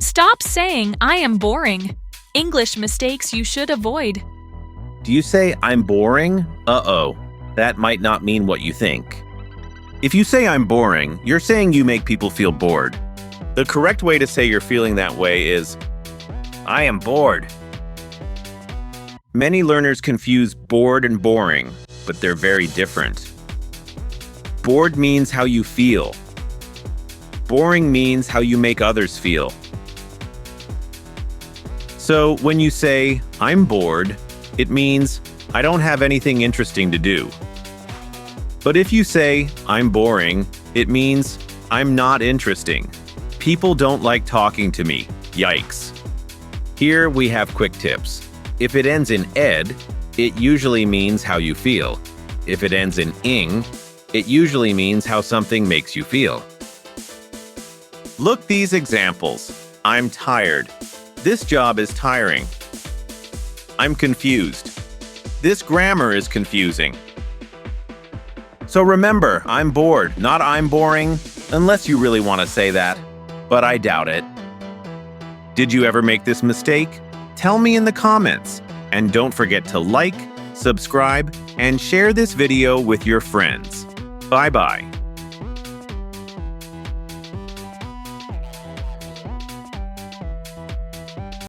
Stop saying, I am boring. English mistakes you should avoid. Do you say, I'm boring? Uh-oh, that might not mean what you think. If you say I'm boring, you're saying you make people feel bored. The correct way to say you're feeling that way is, I am bored. Many learners confuse bored and boring, but they're very different. Bored means how you feel. Boring means how you make others feel. So when you say, I'm bored, it means I don't have anything interesting to do. But if you say, I'm boring, it means I'm not interesting. People don't like talking to me. Yikes. Here we have quick tips. If it ends in ed, it usually means how you feel. If it ends in ing, it usually means how something makes you feel. Look these examples. I'm tired. This job is tiring. I'm confused. This grammar is confusing. So remember, I'm bored, not I'm boring, unless you really want to say that, but I doubt it. Did you ever make this mistake? Tell me in the comments. And don't forget to like, subscribe, and share this video with your friends. Bye-bye.